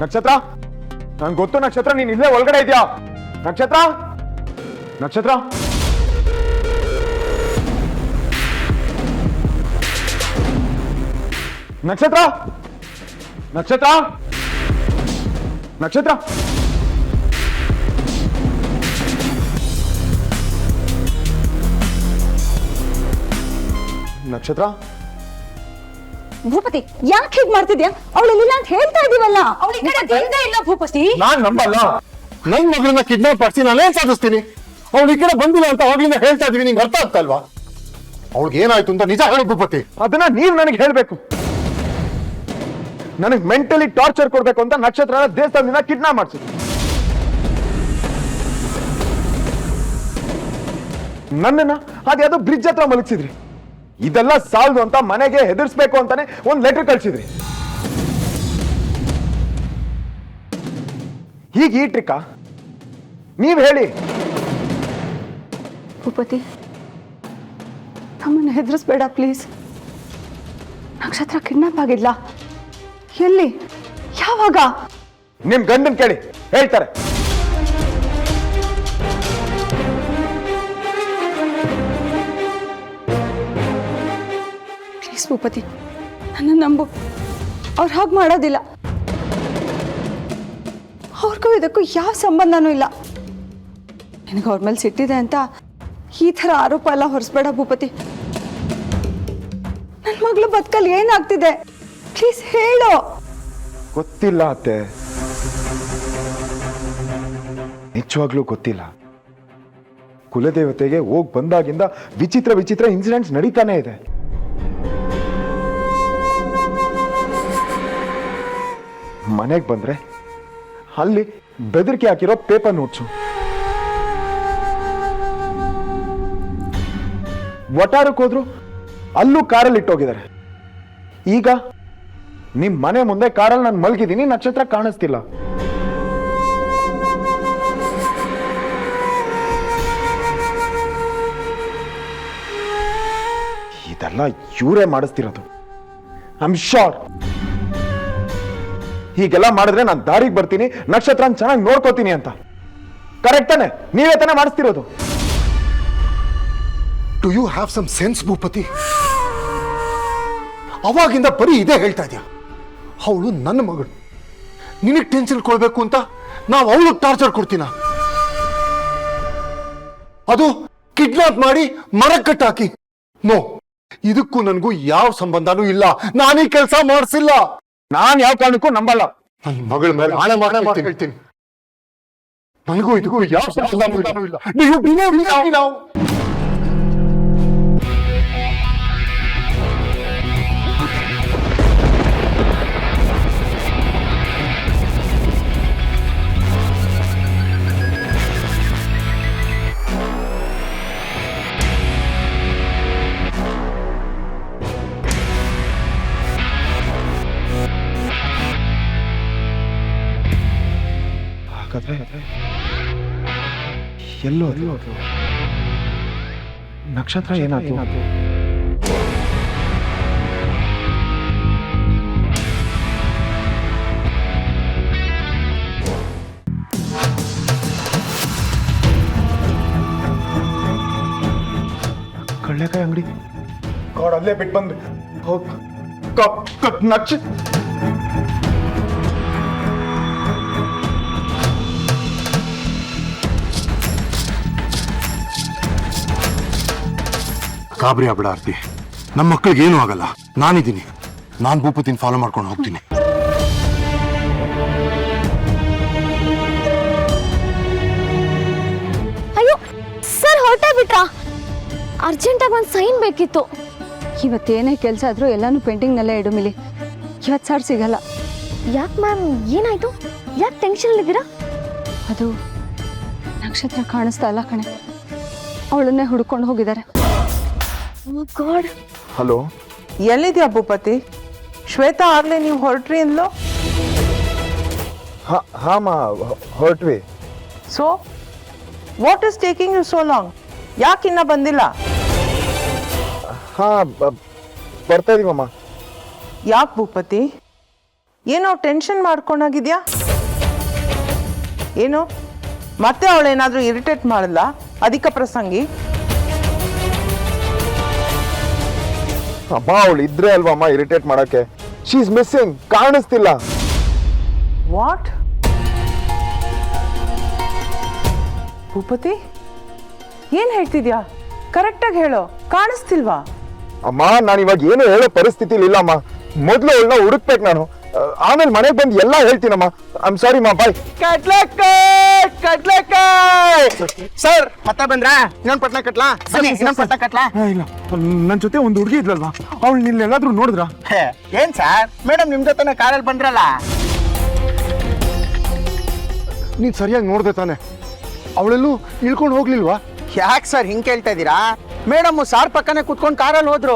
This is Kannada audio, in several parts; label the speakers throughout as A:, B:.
A: ನಕ್ಷತ್ರ, ನಂಗೆ ಗೊತ್ತು ನಕ್ಷತ್ರ, ನೀನ್ ಇಲ್ಲೇ ಒಳಗಡೆ ಇದೆಯಾ? ನಕ್ಷತ್ರ, ನಕ್ಷತ್ರ, ನಕ್ಷತ್ರ, ನಕ್ಷತ್ರ, ನಕ್ಷತ್ರ. ನಕ್ಷತ್ರ,
B: ಭೂಪತಿ ಯಾಕೆ ಹೀಗ್ ಮಾಡ್ತಿದ್ಯಾ? ಅವಳಿಲ್ಲ ಅಂತ ಹೇಳ್ತಾ ಇದೀವಲ್ಲ. ಅವಳಿ ಇಲ್ಲ ಭೂಪತಿ.
C: ನಾನ್ ನಂಬಲ್ಲ. ನನ್ ಮಗಳನ್ನ ಕಿಡ್ನಾಪ್ ಮಾಡಿಸಿ ನಾನೇನ್ ಸಾಧಿಸ್ತೀನಿ? ಅವಳು ಈ ಕಡೆ ಬಂದಿಲ್ಲ ಅಂತ ಅವಾಗ್ಲಿಂದ ಹೇಳ್ತಾ ಇದೀವಿ, ನಿಂಗೆ ಅರ್ಥ ಆಗ್ತಲ್ವಾ? ಅವಳಿಗೆ ಏನಾಯ್ತು ಅಂತ ನಿಜ ಹೇಳಿ ಭೂಪತಿ.
A: ಅದನ್ನ ನೀವ್ ನನಗೆ ಹೇಳ್ಬೇಕು. ನನಗೆ ಮೆಂಟಲಿ ಟಾರ್ಚರ್ ಕೊಡ್ಬೇಕು ಅಂತ ನಕ್ಷತ್ರ ದೇವಸ್ಥಾನದಿಂದ ಕಿಡ್ನಾಪ್ ಮಾಡಿಸಿದ್ರು. ನನ್ನನ್ನ ಅದ್ಯಾವುದೋ ಬ್ರಿಡ್ಜ್ ಹತ್ರ ಮಲಗಿಸಿದ್ರಿ. ಇದೆಲ್ಲ ಸಾಲದು ಅಂತ ಮನೆಗೆ ಹೆದರ್ಸ್ಬೇಕು ಅಂತಾನೆ ಒಂದ್ ಲೆಟರ್ ಕಳ್ಸಿದ್ರಿ. ಈಗ ಈ ಟ್ರಿಕ್ಕ ನೀವ್ ಹೇಳಿ.
B: ಭೂಪತಿ ನಮ್ಮನ್ನ ಹೆದರ್ಸ್ಬೇಡ ಪ್ಲೀಸ್. ನಕ್ಷತ್ರ ಕಿಡ್ನಾಪ್ ಆಗಿಲ್ಲ. ಎಲ್ಲಿ? ಯಾವಾಗ?
A: ನಿಮ್ ಗಂಡನ್ ಕೇಳಿ, ಹೇಳ್ತಾರೆ.
B: ಪ್ಲೀಸ್ ಭೂಪತಿ, ನನ್ನ ನಂಬು. ಅವ್ರು ಹಾಗೆ ಮಾಡೋದಿಲ್ಲ. ಅವ್ರಿಗೂ ಇದಕ್ಕೂ ಯಾವ ಸಂಬಂಧನೂ ಇಲ್ಲ. ನಿನಗೆ ಅವ್ರ ಮೇಲೆ ಸಿಟ್ಟಿದೆ ಅಂತ ಈ ಥರ ಆರೋಪ ಎಲ್ಲ ಹೊರಿಸ್ಬೇಡ ಭೂಪತಿ. ನನ್ನ ಮಗಳು ಬದುಕಲ್ಲಿ ಏನಾಗ್ತಿದೆ ಪ್ಲೀಸ್ ಹೇಳು.
A: ಗೊತ್ತಿಲ್ಲ ಅತ್ತೆ, ನಿಜವಾಗ್ಲೂ ಗೊತ್ತಿಲ್ಲ. ಕುಲದೇವತೆಗೆ ಹೋಗ್ ಬಂದಾಗಿಂದ ವಿಚಿತ್ರ ವಿಚಿತ್ರ ಇನ್ಸಿಡೆಂಟ್ಸ್ ನಡೀತಾನೆ ಇದೆ. ಮನೆಗೆ ಬಂದ್ರೆ ಅಲ್ಲಿ ಬೆದರಿಕೆ ಹಾಕಿರೋ ಪೇಪರ್ ನೋಟ್ಸು, ವಟಾರಕ್ಕೆ ಹೋದ್ರು ಅಲ್ಲೂ ಕಾರಲ್ಲಿ ಇಟ್ಟೋಗಿದ್ದಾರೆ. ಈಗ ನಿಮ್ ಮನೆ ಮುಂದೆ ಕಾರಲ್ಲಿ ನಾನು ಮಲಗಿದ್ದೀನಿ, ನಕ್ಷತ್ರ ಕಾಣಿಸ್ತಿಲ್ಲ. ಇದೆಲ್ಲ ಇವರೇ ಮಾಡಿಸ್ತಿರೋದು. I am sure. ಹೀಗೆಲ್ಲ ಮಾಡಿದ್ರೆ ನಾನು ದಾರಿಗೆ ಬರ್ತೀನಿ, ನಕ್ಷತ್ರ ಚೆನ್ನಾಗಿ ನೋಡ್ಕೋತೀನಿ ಅಂತ. ಕರೆಕ್ಟ್ ತಾನೆ? ನೀವೇ ತಾನೇ ಮಾಡಿಸ್ತಿರೋದು.
C: Do you have some sense Bhupathi? ಅವಾಗಿಂದ ಬರೀ ಇದೇ ಹೇಳ್ತಾ ಇದೆಯಾ? ಅವಳು ನನ್ನ ಮಗಳು, ನಿನಗೆ ಟೆನ್ಷನ್ ಕೊಡ್ಬೇಕು ಅಂತ ನಾವು ಅವಳು ಟಾರ್ಚರ್ ಕೊಡ್ತೀನ? ಅದು ಕಿಡ್ನಾಪ್ ಮಾಡಿ ಮರಕ್ಕೆ ಕಟ್ಟಾಕಿ? ನೋ, ಇದಕ್ಕೂ ನನಗೂ ಯಾವ ಸಂಬಂಧನೂ ಇಲ್ಲ. ನಾನೀ ಕೆಲಸ ಮಾಡಿಸಿಲ್ಲ.
A: ನಾನ್ ಯಾವ ಕಾರಣಕ್ಕೂ ನಂಬಲ್ಲ.
C: ನನ್ನ ಮಗಳ ಮೇಲೆ ಆಣೆ ಮಾಡಿ ಹೇಳ್ತೀನಿ, ನನಗೂ ಇದಕ್ಕೂ ಯಾವ ಸಂಬಂಧನೂ ಇಲ್ಲ. ನಾವು
A: ಎಲ್ಲೋ ನಕ್ಷತ್ರ ಏನಾಯ್ತು? ಕಳ್ಳೆಕಾಯಿ ಅಂಗಡಿ ಗಾಡ್, ಅಲ್ಲೇ ಬಿಟ್ಟು ಬಂದ್ರಿ.
C: ಗಾಬರಿ ಆಗ್ಬೇಡ ಆರ್ತಿ, ನಮ್ಮ ಮಕ್ಕಳಿಗೆ ಏನೂ ಆಗಲ್ಲ. ನಾನಿದ್ದೀನಿ, ನಾನು ಭೂಪತಿನ ಫಾಲೋ ಮಾಡ್ಕೊಂಡು ಹೋಗ್ತೀನಿ.
D: ಅಯ್ಯೋ ಸರ್, ಹೊರಟೇ ಬಿಟ್ರಾ? ಅರ್ಜೆಂಟಾಗಿ ಒಂದು ಸೈನ್ ಬೇಕಿತ್ತು.
B: ಇವತ್ತೇನೇ ಕೆಲಸ ಆದ್ರೂ ಎಲ್ಲಾನು ಪೆಂಡಿಂಗ್ನಲ್ಲೇ ಇಡು ಮಿಲಿ. ಇವತ್ತು ಸರ್ ಸಿಗಲ್ಲ.
D: ಯಾಕೆ ಮ್ಯಾಮ್, ಏನಾಯ್ತು? ಯಾಕೆ ಟೆನ್ಷನಲ್ಲಿದ್ದೀರಾ?
B: ಅದು ನಕ್ಷತ್ರ ಕಾಣಿಸ್ತಾ ಇಲ್ಲ ಕಣೆ, ಅವಳನ್ನೇ ಹುಡ್ಕೊಂಡು ಹೋಗಿದ್ದಾರೆ.
D: ಓ ಗಾಡ್.
A: ಹಲೋ,
E: ಎಲ್ಲಿದ್ಯಾ ಭೂಪತಿ? ಶ್ವೇತಾ ಆಗ್ಲೇ ನೀವು ಹೊರಟ್ರಿ ಅಂದ್ಲು.
A: ಹಾಂ ಹೊರಟ್ವಿ.
E: So what is taking you so long? ಯಾಕಿನ್ನ ಬಂದಿಲ್ಲ?
A: ಹಾ ಬರ್ತಾ ಇದೀವಮ್ಮ.
E: ಯಾಕೆ ಭೂಪತಿ? ಏನೋ ಟೆನ್ಷನ್ ಮಾಡ್ಕೊಂಡಾಗಿದ್ಯಾ? ಏನು ಮತ್ತೆ ಅವಳೇನಾದರೂ ಇರಿಟೇಟ್ ಮಾಡಲ್ಲ ಅಧಿಕ ಪ್ರಸಂಗಿ?
A: ಅಮ್ಮ ಅವಳು ಇದ್ರೆ ಅಲ್ವಾ ಅಮ್ಮ ಇರಿಟೇಟ್ ಮಾಡಕ್ಕೆ. ಶಿ ಇಸ್ ಮಿಸ್ಸಿಂಗ್, ಕಾಣಿಸ್ತಿಲ್ಲ.
E: ವಾಟ್? ಭೂಪತಿ ಏನ್ ಹೇಳ್ತಿದ್ಯಾ? ಕರೆಕ್ಟಾಗಿ ಹೇಳೋ, ಕಾಣಿಸ್ತಿಲ್ವಾ?
A: ಅಮ್ಮ ನಾನು ಇವಾಗ ಏನು ಹೇಳೋ ಪರಿಸ್ಥಿತಿಲಿ ಇಲ್ಲ ಅಮ್ಮ. ಮೊದಲು ಅವಳನ್ನ ಹುಡುಕ್ಬೇಕು ನಾನು, ಆಮೇಲೆ ಮನೆಗೆ ಬಂದು ಎಲ್ಲ ಹೇಳ್ತೀನಮ್ಮ. ಐ ಆಮ್ ಸಾರಿ ಮಾ, ಬಾಯ್.
F: ಸರ್ ಮತ್ತೆ ಬಂದ್ರಾ? ಇನ್ನೊಂದು ಪಟ್ನ ಕಟ್ಲಾ? ಬನ್ನಿ ಇನ್ನೊಂದು ಪಟ್ನ ಕಟ್ಲಾ?
A: ಇಲ್ಲ, ನನ್ನ ಜೊತೆ ಒಂದು ಹುಡುಗಿ ಇದ್ಲಲ್ವಾ, ಅವಳು ನಿಲ್ಲೆಲ್ಲಾದ್ರೂ ನೋಡಿದ್ರ?
F: ಏನ್ ಸರ್ ಮೇಡಮ್ ನಿಮ್ ಜೊತೆ ಕಾರಲ್ಲಿ ಬಂದ್ರಲ್ಲ?
C: ನೀನ್ ಸರಿಯಾಗಿ ನೋಡ್ದೆ ತಾನೆ? ಅವಳೆಲ್ಲೂ ಇಳ್ಕೊಂಡು ಹೋಗ್ಲಿಲ್ವಾ?
F: ಯಾಕೆ ಸರ್ ಹಿಂಗ್ ಕೇಳ್ತಾ ಇದೀರಾ? ಮೇಡಮ್ ಸಾರ್ ಪಕ್ಕನೆ ಕುತ್ಕೊಂಡು ಕಾರಲ್ಲಿ ಹೋದ್ರು.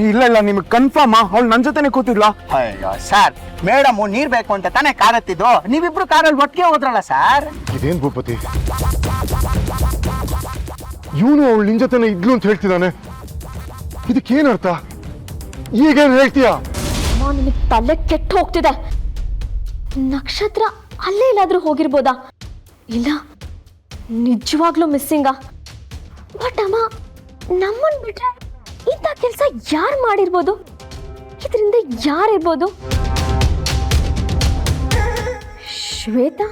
A: ಇಲ್ಲ ಇಲ್ಲ, ನಿಮ್ಗೆ ಕನ್ಫರ್ಮ್ ಅವಳು ನನ್ನ ಜೊತೆನೆ ಕೂತಿದ್ಲಾ?
F: ಅಯ್ಯೋ ಸರ್, ಮೇಡಮ್ ನೀರ್ ಬೇಕು ಅಂತ ತಾನೇ ಕಾರ್ ಹತ್ತಿದ್ದು, ನೀವಿಬ್ರು ಕಾರಲ್ಲಿ ಒಟ್ಟಿಗೆ ಹೋದ್ರಲ್ಲ ಸರ್?
C: ಇದೇನ್ ಭೂಪತಿ, ಇವನು ಅವಳು ನಿನ್ ಜೊತೆನೆ ಇದ್ಲು ಅಂತ ಹೇಳ್ತಿದ್ದಾನೆ. ಇದಕ್ಕೇನರ್ಥ? ಈಗೇನ್ ಹೇಳ್ತೀಯಾ?
D: ನಿನಗೆ ತಲೆ ಕೆಟ್ಟು ಹೋಗ್ತಿದೆ. ನಕ್ಷತ್ರ ಅಲ್ಲೇ ಎಲ್ಲಾದ್ರೂ ಹೋಗಿರ್ಬೋದಾ? ಇಲ್ಲ, ನಿಜವಾಗ್ಲೂ ಮಿಸ್ಸಿಂಗಾ? ಬಟ್ ಅಮ್ಮ, ನಮ್ಮನ್ ಬಿಟ್ರೆ ಇಂಥ ಕೆಲಸ ಯಾರು ಮಾಡಿರ್ಬೋದು? ಇದರಿಂದ ಯಾರಿರ್ಬೋದು? ಶ್ವೇತಾ?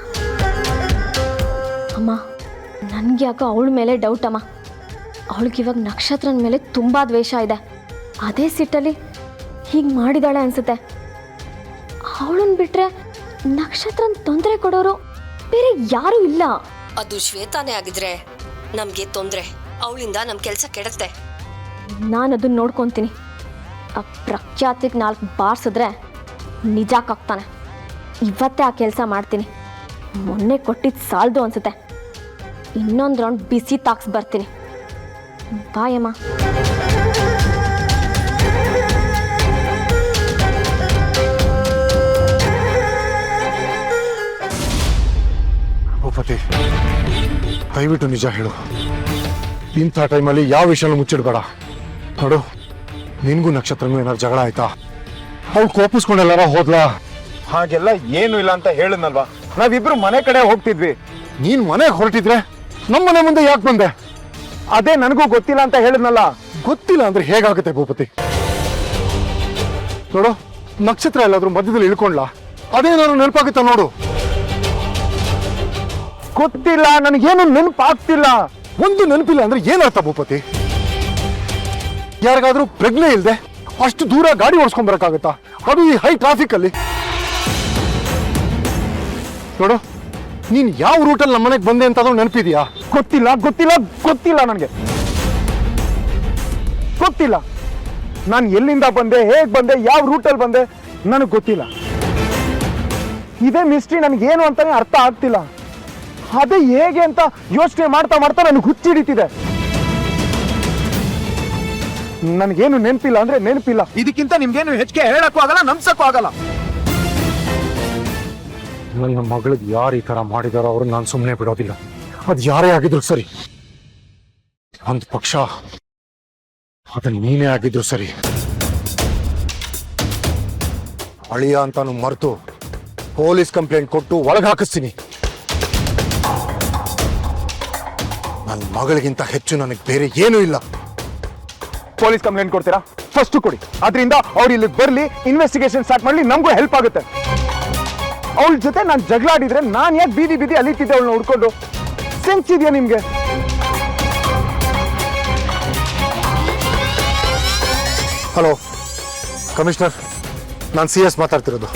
D: ಅಮ್ಮ, ನನ್ಗೆ ಯಾಕೋ ಅವಳ ಮೇಲೆ ಡೌಟ್ ಅಮ್ಮ. ಅವಳಿಗಿವಾಗ ನಕ್ಷತ್ರನ ಮೇಲೆ ತುಂಬಾ ದ್ವೇಷ ಇದೆ. ಅದೇ ಸಿಟ್ಟಲ್ಲಿ ಹೀಗೆ ಮಾಡಿದಾಳೆ ಅನ್ಸುತ್ತೆ. ಅವಳನ್ನ ಬಿಟ್ರೆ ನಕ್ಷತ್ರನ ತೊಂದರೆ ಕೊಡೋರು ಬೇರೆ ಯಾರೂ ಇಲ್ಲ.
G: ಅದು ಶ್ವೇತಾನೇ ಆಗಿದ್ರೆ ನಮ್ಗೆ ತೊಂದ್ರೆ, ಅವಳಿಂದ ನಮ್ ಕೆಲ್ಸ ಕೆಡತ್ತೆ.
D: ನಾನು ಅದನ್ನ ನೋಡ್ಕೊತೀನಿ. ಆ ಪ್ರಖ್ಯಾತಿಗೆ 4 ಬಾರ್ಸಿದ್ರೆ ನಿಜಕ್ಕಾಗ್ತಾನೆ. ಇವತ್ತೇ ಆ ಕೆಲಸ ಮಾಡ್ತೀನಿ. ಮೊನ್ನೆ ಕೊಟ್ಟಿದ್ದು ಸಾಲದು ಅನ್ಸುತ್ತೆ. ಇನ್ನೊಂದು ರೌಂಡ್ ಬಿಸಿ ತಾಕ್ಸ್ ಬರ್ತೀನಿ. ಬಾಯಮ್ಮ.
C: ಭೂಪತಿ, ದಯವಿಟ್ಟು ನಿಜ ಹೇಳು. ಇಂಥ ಟೈಮಲ್ಲಿ ಯಾವ ವಿಷಯನೂ ಮುಚ್ಚಿಡ್ಬೇಡ. ನೋಡು, ನಿನ್ಗೂ ನಕ್ಷತ್ರನೂ ಏನಾದ್ರು ಜಗಳ ಆಯ್ತಾ? ಅವಳು ಕೋಪಿಸ್ಕೊಂಡೆಲ್ಲಾರ ಹೋದ್ಲಾ?
A: ಹಾಗೆಲ್ಲ ಏನು ಇಲ್ಲ ಅಂತ ಹೇಳಿದ್ನಲ್ವಾ. ನಾವಿಬ್ರು ಮನೆ ಕಡೆ ಹೋಗ್ತಿದ್ವಿ.
C: ನೀನ್ ಮನೆಗೆ ಹೊರಟಿದ್ರೆ ನಮ್ಮನೆ ಮುಂದೆ ಯಾಕೆ ಬಂದೆ?
A: ಅದೇ ನನಗೂ ಗೊತ್ತಿಲ್ಲ ಅಂತ ಹೇಳಿದ್ನಲ್ಲ.
C: ಗೊತ್ತಿಲ್ಲ ಅಂದ್ರೆ ಹೇಗಾಗುತ್ತೆ ಭೂಪತಿ? ನೋಡು, ನಕ್ಷತ್ರ ಎಲ್ಲಾದ್ರೂ ಮಧ್ಯದಲ್ಲಿ ಇಳ್ಕೊಂಡ್ಲಾ? ಅದೇನಾದ್ರು ನೆನಪಾಗುತ್ತಾ ನೋಡು.
A: ಗೊತ್ತಿಲ್ಲ, ನನಗೇನು ನೆನಪಾಗ್ತಿಲ್ಲ.
C: ಒಂದು ನೆನಪಿಲ್ಲ ಅಂದ್ರೆ ಏನರ್ಥ ಭೂಪತಿ? ಯಾರಿಗಾದ್ರೂ ಪ್ರಜ್ಞೆ ಇಲ್ದೆ ಅಷ್ಟು ದೂರ ಗಾಡಿ ಓಡಿಸ್ಕೊಂಡ್ ಬರಕ್ಕಾಗತ್ತಾ? ಅದು ಈ ಹೈ ಟ್ರಾಫಿಕ್ ಅಲ್ಲಿ. ನೋಡು, ನೀನ್ ಯಾವ ರೂಟಲ್ಲಿ ನಮ್ಮ ಮನೆಗೆ ಬಂದೆ ಅಂತ ನೆನಪಿದ್ಯಾ?
A: ಗೊತ್ತಿಲ್ಲ ಗೊತ್ತಿಲ್ಲ ಗೊತ್ತಿಲ್ಲ, ನನಗೆ ಗೊತ್ತಿಲ್ಲ. ನಾನು ಎಲ್ಲಿಂದ ಬಂದೆ, ಹೇಗ್ ಬಂದೆ, ಯಾವ ರೂಟಲ್ಲಿ ಬಂದೆ, ನನಗೆ ಗೊತ್ತಿಲ್ಲ. ಇದೇ ಮಿಸ್ಟ್ರಿ ನನಗೇನು ಅಂತಾನೆ ಅರ್ಥ ಆಗ್ತಿಲ್ಲ. ಅದೇ ಹೇಗೆ ಅಂತ ಯೋಚನೆ ಮಾಡ್ತಾ ಮಾಡ್ತಾ ನನಗೆ ಹುಚ್ಚಿಡಿತಿದೆ. ನನಗೇನು ನೆನಪಿಲ್ಲ ಅಂದ್ರೆ ನೆನಪಿಲ್ಲ. ಇದಕ್ಕಿಂತ ನಿಮ್ಗೇನು ಹೆಚ್ಚಿಗೆ ಹೇಳಕ್ಕೂ ಆಗಲ್ಲ, ನಂಬ್ಸಕ್ಕೂ ಆಗಲ್ಲ.
C: ನನ್ನ ಮಗಳಿಗೆ ಯಾರು ಈ ತರ ಮಾಡಿದಾರೋ ಅವ್ರನ್ನ ನಾನು ಸುಮ್ಮನೆ ಬಿಡೋದಿಲ್ಲ. ಅದು ಯಾರೇ ಆಗಿದ್ರು ಸರಿ, ಒಂದು ಪಕ್ಷ ಅದು ನೀನೇ ಆಗಿದ್ರು ಸರಿ. ಅಳಿಯ ಅಂತಾನು ಮರೆತು ಪೊಲೀಸ್ ಕಂಪ್ಲೇಂಟ್ ಕೊಟ್ಟು ಒಳಗೆ ಹಾಕಿಸ್ತೀನಿ. ನನ್ನ ಮಗಳಿಗಿಂತ ಹೆಚ್ಚು ನನಗೆ ಬೇರೆ ಏನೂ ಇಲ್ಲ.
A: ಪೊಲೀಸ್ ಕಂಪ್ಲೇಂಟ್ ಕೊಡ್ತೀರಾ? ಫಸ್ಟ್ ಕೊಡಿ. ಅದರಿಂದ ಅವ್ರು ಇಲ್ಲಿ ಬರ್ಲಿ, ಇನ್ವೆಸ್ಟಿಗೇಷನ್ ಸ್ಟಾರ್ಟ್ ಮಾಡ್ಲಿ, ನಮಗೂ ಹೆಲ್ಪ್ ಆಗುತ್ತೆ. ಅವಳ ಜೊತೆ ನಾನು ಜಗಳಾಡಿದ್ರೆ ನಾನು ಯಾಕೆ ಬೀದಿ ಬೀದಿ ಅಲಿತಿದ್ದೆ ಅವಳನ್ನ ಹುಡ್ಕೊಂಡು? ಸೆನ್ಸ್ ಇದೆಯಾ ನಿಮ್ಗೆ?
C: ಹಲೋ ಕಮಿಷನರ್, ನಾನು CS ಮಾತಾಡ್ತಿರೋದು.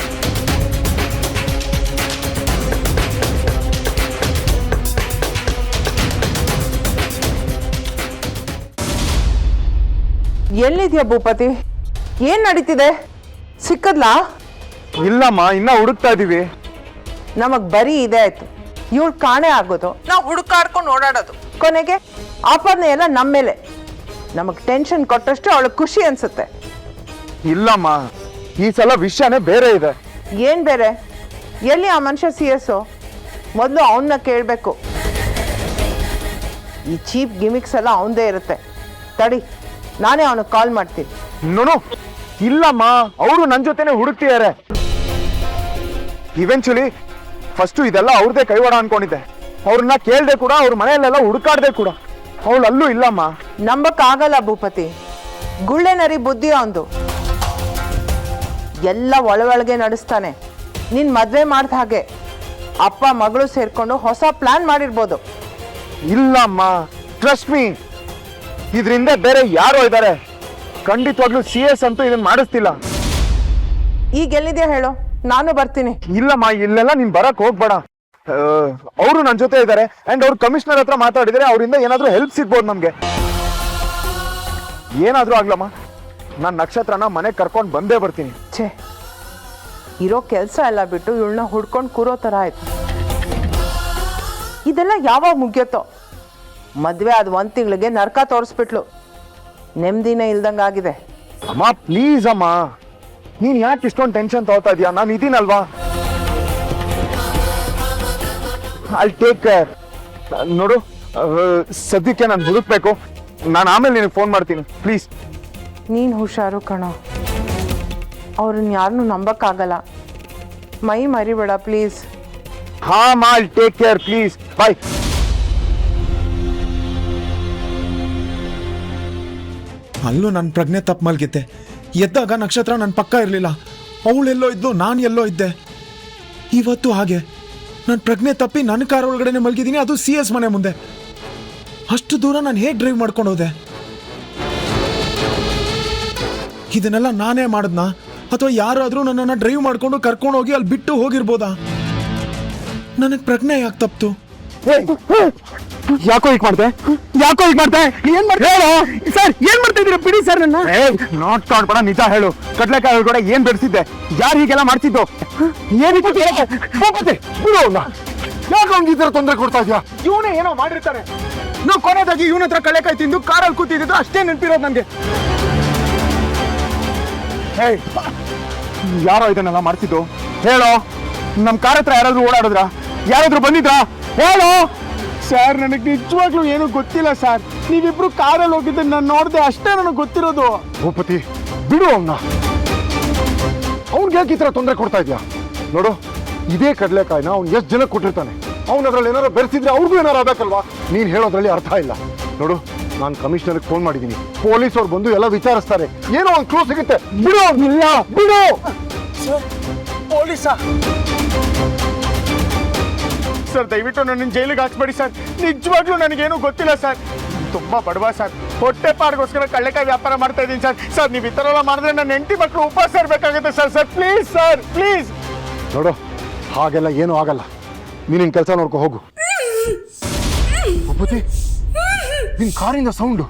E: ಎಲ್ಲಿದ್ಯಾ ಭೂಪತಿ? ಏನ್ ನಡೀತಿದೆ? ಸಿಕ್ಕದ್ಲಾ?
A: ಇಲ್ಲಮ್ಮ, ಇನ್ನ ಹುಡುಕ್ತಾ ಇದೀವಿ.
E: ನಮಗ್ ಬರೀ ಇದೆ ಆಯ್ತು. ಇವಳು ಕಾಣೆ ಆಗೋದು, ನಾವು ಹುಡುಕಾಡ್ಕೊಂಡು ಓಡಾಡೋದು, ಕೊನೆಗೆ ಆಪಾದನೆ ಎಲ್ಲ ನಮ್ಮ ಮೇಲೆ. ನಮಗ್ ಟೆನ್ಷನ್ ಕೊಟ್ಟಷ್ಟು ಅವಳಿಗೆ ಖುಷಿ ಅನ್ಸುತ್ತೆ.
A: ಇಲ್ಲಮ್ಮ, ಈ ಸಲ ವಿಷಯನೇ ಬೇರೆ ಇದೆ.
E: ಏನ್ ಬೇರೆ? ಎಲ್ಲಿ ಆ ಮನುಷ್ಯ CS? ಮೊದಲು ಅವನ್ನ ಕೇಳಬೇಕು. ಈ ಚೀಪ್ ಗಿಮಿಕ್ಸ್ ಎಲ್ಲ ಅವನದೇ ಇರುತ್ತೆ. ತಡಿ, ನಾನೇ ಅವನಿಗೆ ಕಾಲ್ ಮಾಡ್ತೀನಿ.
A: ನೋನು, ಇಲ್ಲಮ್ಮ, ಅವರು ನನ್ನ ಜೊತೆನೆ ಹುಡುಕ್ತಿದ್ದಾರೆ. ಇವೆಂಚುಲಿ ಫಸ್ಟು ಇದೆಲ್ಲ ಅವ್ರದೇ ಕೈವಾಡ ಅನ್ಕೊಂಡಿದ್ದೆ. ಅವ್ರನ್ನ ಕೇಳ್ದೆ ಕೂಡ, ಅವ್ರ ಮನೆಯಲ್ಲೆಲ್ಲ ಹುಡುಕಾಡ್ದೆ ಕೂಡ. ಅವಳು ಅಲ್ಲೂ ಇಲ್ಲಮ್ಮ.
E: ನಂಬಕ್ಕಾಗಲ್ಲ ಭೂಪತಿ. ಗುಳ್ಳೆ ನರಿ ಬುದ್ಧಿ ಅವಂದು. ಎಲ್ಲ ಒಳಗೆ ನಡೆಸ್ತಾನೆ. ನಿನ್ ಮದ್ವೆ ಮಾಡ್ದ ಹಾಗೆ ಅಪ್ಪ ಮಗಳು ಸೇರ್ಕೊಂಡು ಹೊಸ ಪ್ಲಾನ್ ಮಾಡಿರ್ಬೋದು.
A: ಇಲ್ಲಮ್ಮ, ಟ್ರಸ್ಟ್ ಮೀ, ಇದರಿಂದ ಬೇರೆ ಯಾರೋ ಇದ್ದಾರೆ. ಖಂಡಿತವಾಗ್ಲೂ CS ಅಂತೂ ಇದನ್ನ ಮಾಡಿಸ್ತಿಲ್ಲ.
E: ಈಗ ಎಲ್ಲಿದ್ಯಾ ಹೇಳು, ನಾನು ಬರ್ತೀನಿ.
A: ಇಲ್ಲಮ್ಮ, ಇಲ್ಲೆಲ್ಲ ನೀನ್ ಬರಕ್ ಹೋಗ್ಬೇಡ. ಅವರು ನನ್ನ ಜೊತೆ ಇದ್ದಾರೆ. ಅಂಡ್ ಅವ್ರು ಕಮಿಷನರ್ ಹತ್ರ ಮಾತಾಡಿದ್ರೆ ಅವರಿಂದ ಏನಾದ್ರೂ ಹೆಲ್ಪ್ ಸಿಗ್ಬೋದು ನಮ್ಗೆ. ಏನಾದ್ರೂ ಆಗ್ಲಮ್ಮ, ನಾನು ನಕ್ಷತ್ರನ ಮನೆಗೆ ಕರ್ಕೊಂಡು ಬಂದೇ ಬರ್ತೀನಿ.
E: ಛೇ, ಇರೋ ಕೆಲಸ ಎಲ್ಲ ಬಿಟ್ಟು ಇವಳನ್ನ ಹುಡ್ಕೊಂಡು ಕೂರೋ ಥರ ಆಯ್ತು. ಇದೆಲ್ಲ ಯಾವಾಗ ಮುಗಿಯತ್ತೋ? ಮದ್ವೆ ಆದ 1 ತಿಂಗಳಿಗೆ ನರ್ಕ ತೋರಿಸ್ಬಿಟ್ಲು. ನೆಮ್ಮದಿನೇ ಇಲ್ದಂಗಾಗಿದೆ.
A: ಅಮ್ಮ ಪ್ಲೀಸ್ ಅಮ್ಮ, ನೀನ್ ಯಾಕೆ ಇಷ್ಟೊಂದು ಟೆನ್ಷನ್ ತಗೋತಾ ಇದೀಯಾ? ನಾನು ಇದೀನಲ್ವಾ. I take care. ನೋಡು, ಸದ್ಯಕ್ಕೆ ನಾನು ಹುಡುಕ್ಬೇಕು. ನಾನು ಆಮೇಲೆ ನಿನಗೆ ಫೋನ್ ಮಾಡ್ತೀನಿ, ಪ್ಲೀಸ್.
E: ನೀನು ಹುಷಾರು ಕಣೋ. ಅವ್ರನ್ನ ಯಾರನ್ನೂ ನಂಬಕ್ಕಾಗಲ್ಲ. ಮೈ ಮರಿಬೇಡ ಪ್ಲೀಸ್.
A: ಹಾ ಮಾ, ಐ ಟೇಕ್ ಕೇರ್, ಪ್ಲೀಸ್. ಬಾಯ್.
H: ಅಲ್ಲೂ ನನ್ನ ಪ್ರಜ್ಞೆ ತಪ್ಪು ಮಲ್ಗಿದ್ದೆ. ಎದ್ದಾಗ ನಕ್ಷತ್ರ ನನ್ನ ಪಕ್ಕ ಇರಲಿಲ್ಲ. ಅವಳೆಲ್ಲೋ ಇದ್ದು, ನಾನು ಎಲ್ಲೋ ಇದ್ದೆ. ಇವತ್ತು ಹಾಗೆ ನನ್ನ ಪ್ರಜ್ಞೆ ತಪ್ಪಿ ನನ್ನ ಕಾರ್ ಒಳಗಡೆ ಮಲ್ಗಿದ್ದೀನಿ, ಅದು CS ಮನೆ ಮುಂದೆ. ಅಷ್ಟು ದೂರ ನಾನು ಹೇಗೆ ಡ್ರೈವ್ ಮಾಡ್ಕೊಂಡು ಹೋದೆ? ಇದನ್ನೆಲ್ಲ ನಾನೇ ಮಾಡಿದ್ನಾ, ಅಥವಾ ಯಾರಾದರೂ ನನ್ನನ್ನು ಡ್ರೈವ್ ಮಾಡ್ಕೊಂಡು ಕರ್ಕೊಂಡು ಹೋಗಿ ಅಲ್ಲಿ ಬಿಟ್ಟು ಹೋಗಿರ್ಬೋದಾ? ನನಗೆ ಪ್ರಜ್ಞೆ ಯಾಕೆ ತಪ್ಪಿತು?
A: ಯಾಕೋ ಈಗ ಮಾಡ್ದೆ? ಏನ್ ಮಾಡ್ದೆ ಹೇಳು ಸರ್? ಏನ್ ಮಾಡ್ತಾ ಇದೀರ? ಬಿಡಿ ಸರ್ ನನ್ನ. ನಾಟ್ ಕಾಡ್ಬೇಡ, ನಿಜ ಹೇಳು. ಕಡ್ಲೆಕಾಯಿ ಒಳಗಡೆ ಏನ್ ಬೆಳೆಸಿದ್ದೆ? ಯಾರು ಹೀಗೆಲ್ಲ ಮಾಡ್ತಿದ್ದು?
C: ಯಾಕೆ ಈ ತರ ತೊಂದರೆ ಕೊಡ್ತಾ ಇದ್ಯಾ?
A: ಇವನೇ ಏನೋ ಮಾಡಿರ್ತಾರೆ. ನಾವು ಕೊನೆದಾಗಿ ಇವನ ಹತ್ರ ಕಡ್ಲೆಕಾಯಿ ತಿಂದು ಕಾರಲ್ಲಿ ಕೂತಿದ್ದು ಅಷ್ಟೇ ನೆನಪಿರೋದು ನನ್ಗೆ. ಯಾರೋ ಇದನ್ನೆಲ್ಲ ಮಾಡ್ತಿದ್ದು? ಹೇಳೋ. ನಮ್ ಕಾರ್ ಹತ್ರ ಯಾರಾದ್ರೂ ಓಡಾಡಿದ್ರ? ಯಾರಾದ್ರೂ ಬಂದಿದ್ರಾ? ಹೇಳೋ ಸರ್. ನನಗೆ ನಿಜವಾಗ್ಲೂ ಏನು ಗೊತ್ತಿಲ್ಲ ಸರ್. ನೀವಿಬ್ರು ಕಾರಲ್ಲಿ ಹೋಗಿದ್ದೆ ನಾನು ನೋಡಿದೆ, ಅಷ್ಟೇ ನನಗೆ ಗೊತ್ತಿರೋದು.
C: ಭೂಪತಿ, ಬಿಡು ಅವನ್ನ. ಅವ್ನಿಗೆ ಯಾಕೆ ಈ ತರ ತೊಂದರೆ ಕೊಡ್ತಾ ಇದ್ಯಾ? ನೋಡು, ಇದೇ ಕಡಲೆಕಾಯಿನ ಅವ್ನು ಎಷ್ಟು ಜನಕ್ಕೆ ಕೊಟ್ಟಿರ್ತಾನೆ. ಅವ್ನ ಅದ್ರಲ್ಲಿ ಏನಾರು ಬೆರೆಸಿದ್ರೆ ಅವ್ರಿಗೂ ಏನಾರು ಆಗಬೇಕಲ್ವಾ? ನೀನ್ ಹೇಳೋದ್ರಲ್ಲಿ ಅರ್ಥ ಇಲ್ಲ. ನೋಡು, ನಾನು ಕಮಿಷನರ್ಗೆ ಫೋನ್ ಮಾಡಿದ್ದೀನಿ. ಪೊಲೀಸ್ ಅವ್ರು ಬಂದು ಎಲ್ಲ ವಿಚಾರಿಸ್ತಾರೆ. ಏನೋ ಒಂದು ಕ್ಲೂ ಸಿಗುತ್ತೆ. ಬಿಡು. ಇಲ್ಲ, ಬಿಡು.
A: ಪೊಲೀಸಾ? ಸರ್ ದಯವಿಟ್ಟು ನನ್ನ ಜೈಲಿಗೆ ಹಾಕ್ಬೇಡಿ ಸರ್. ನಿಜವಾಗ್ಲೂ ನನಗೇನು ಗೊತ್ತಿಲ್ಲ ಸರ್. ತುಂಬಾ ಬಡವ ಸರ್. ಹೊಟ್ಟೆ ಪಾಡ್ಗೋಸ್ಕರ ಕಳ್ಳೆಕಾಯಿ ವ್ಯಾಪಾರ ಮಾಡ್ತಾ ಇದ್ದೀನಿ ಸರ್. ಸರ್ ನೀವು ಈ ಥರ ಎಲ್ಲ ಮಾಡಿದ್ರೆ ನನ್ನ ಹೆಂಡತಿ ಮಕ್ಕಳು ಉಪವಾಸ ಇರಬೇಕಾಗುತ್ತೆ sir. Sir please sir, please.
C: ನೋಡು, ಹಾಗೆಲ್ಲ ಏನೂ ಆಗಲ್ಲ. ನೀನಿನ್ ಕೆಲಸ ನೋಡ್ಕೊ ಹೋಗು. ಭೂಪತಿ, ನಿನ್ ಕಾರಿಂದ ಸೌಂಡು.